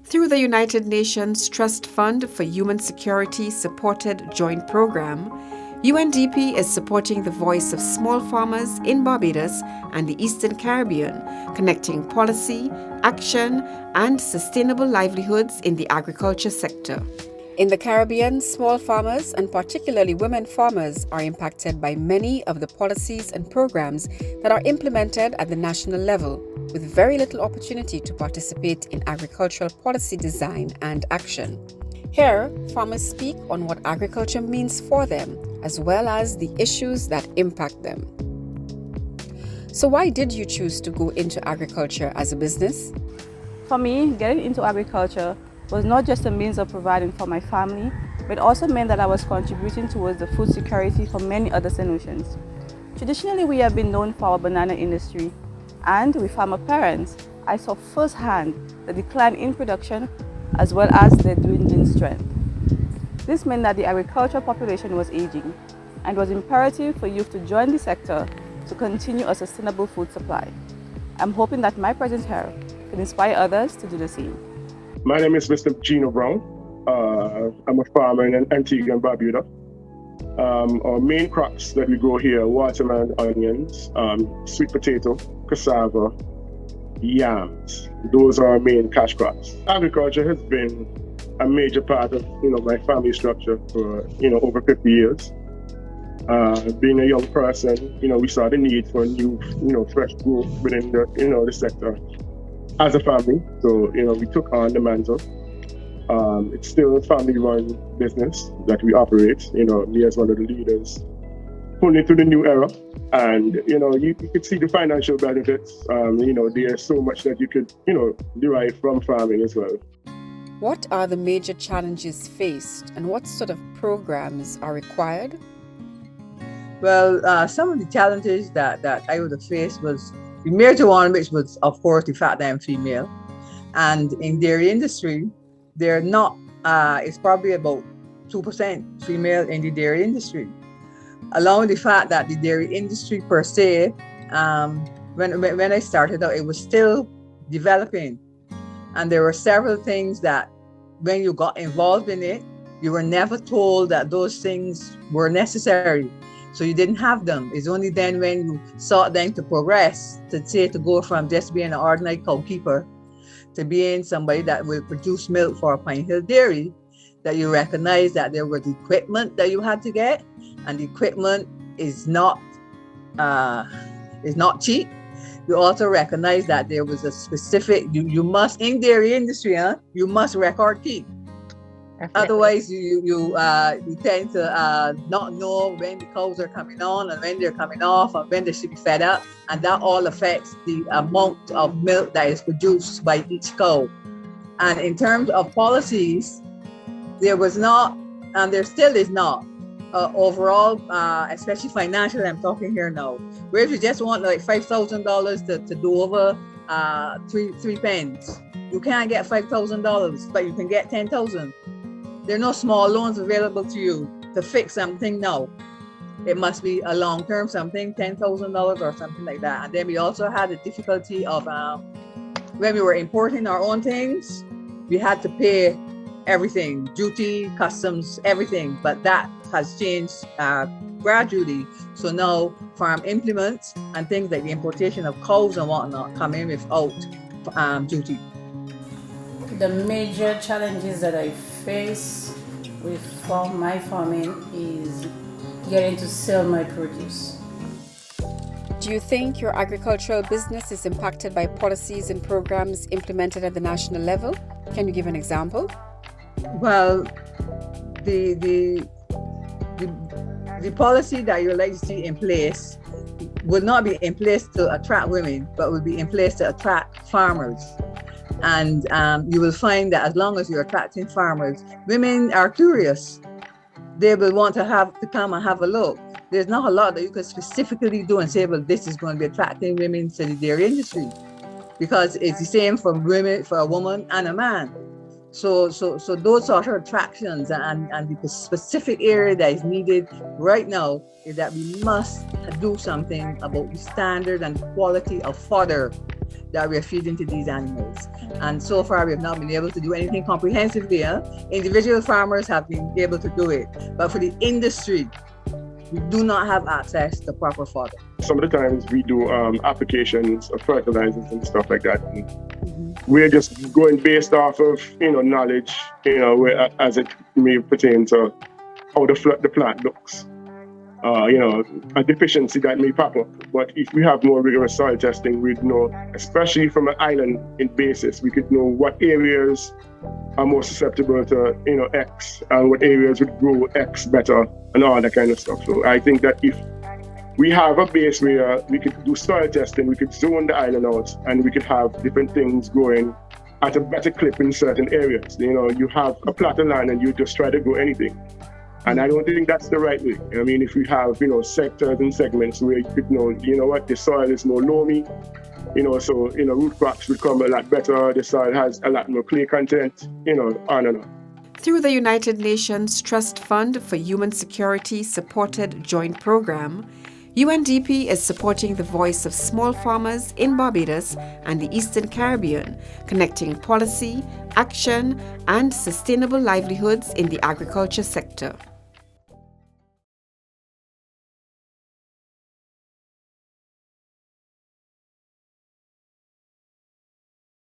Through the United Nations Trust Fund for Human Security supported joint program, UNDP is supporting the voice of small farmers in Barbados and the Eastern Caribbean, connecting policy, action, and sustainable livelihoods in the agriculture sector. In the Caribbean, small farmers, and particularly women farmers, are impacted by many of the policies and programs that are implemented at the national level, with very little opportunity to participate in agricultural policy design and action. Here, farmers speak on what agriculture means for them, as well as the issues that impact them. So why did you choose to go into agriculture as a business? For me, getting into agriculture was not just a means of providing for my family, but also meant that I was contributing towards the food security for many other St. Lucians. Traditionally, we have been known for our banana industry, and with farmer parents, I saw firsthand the decline in production as well as the dwindling strength. This meant that the agricultural population was aging, and it was imperative for youth to join the sector to continue a sustainable food supply. I'm hoping that my presence here can inspire others to do the same. My name is Mr. Gino Brown. I'm a farmer in Antigua and Barbuda. Our main crops that we grow here are watermelon, onions, sweet potato, cassava, yams. Those are our main cash crops. Agriculture has been a major part of my family structure for over 50 years. Being a young person, we saw the need for new fresh growth within the sector as a family. So we took on the mantle. It's still a family-run business that we operate. Me as one of the leaders, pulling through the new era, and you could see the financial benefits. There's so much that you could derive from farming as well. What are the major challenges faced, and what sort of programs are required? Well, some of the challenges that I would have faced was the major one, which was, of course, the fact that I'm female. And in dairy industry, they're not, it's probably about 2% female in the dairy industry. Along with the fact that the dairy industry per se, when I started out, it was still developing. And there were several things that when you got involved in it, you were never told that those things were necessary. So you didn't have them. It's only then when you sought them to progress, to go from just being an ordinary cow keeper to being somebody that will produce milk for a Pine Hill dairy, that you recognize that there was equipment that you had to get, and the equipment is not cheap. You also recognize that there was a specific, you must, in dairy industry, you must record keep. Otherwise, you tend to not know when the cows are coming on and when they're coming off and when they should be fed up. And that all affects the amount of milk that is produced by each cow. And in terms of policies, there was not, and there still is not, overall, especially financially, I'm talking here now, where if you just want like $5,000 to do over three pens, you can't get $5,000, but you can get $10,000. There are no small loans available to you to fix something now. It must be a long-term something, $10,000 or something like that. And then we also had the difficulty of when we were importing our own things, we had to pay everything, duty, customs, everything. But that has changed gradually. So now farm implements and things like the importation of cows and whatnot come in without duty. The major challenges that I face with my farming is getting to sell my produce. Do you think your agricultural business is impacted by policies and programs implemented at the national level? Can you give an example? Well, the policy that you would like to see in place would not be in place to attract women, but would be in place to attract farmers. And you will find that as long as you're attracting farmers, women are curious. They will want to come and have a look. There's not a lot that you could specifically do and say, well, this is going to be attracting women to the dairy industry, because it's the same for women, for a woman and a man. So those sort of attractions and the specific area that is needed right now is that we must do something about the standard and quality of fodder that we're feeding to these animals. And so far, we have not been able to do anything comprehensively. Individual farmers have been able to do it, but for the industry, we do not have access to proper fodder. Some of the times we do applications of fertilizers and stuff like that. And we're just going based off of, knowledge, as it may pertain to how the plant looks. A deficiency that may pop up. But if we have more rigorous soil testing, we'd know, especially from an island in basis, we could know what areas are more susceptible to, X, and what areas would grow X better and all that kind of stuff. So I think that if we have a base where we could do soil testing, we could zone the island out, and we could have different things growing at a better clip in certain areas. You have a plot of land and you just try to grow anything. And I don't think that's the right way. I mean, if we have, sectors and segments where you could know, the soil is more loamy, so, root crops would come a lot better, the soil has a lot more clay content, on and on. Through the United Nations Trust Fund for Human Security supported joint program, UNDP is supporting the voice of small farmers in Barbados and the Eastern Caribbean, connecting policy, action, and sustainable livelihoods in the agriculture sector.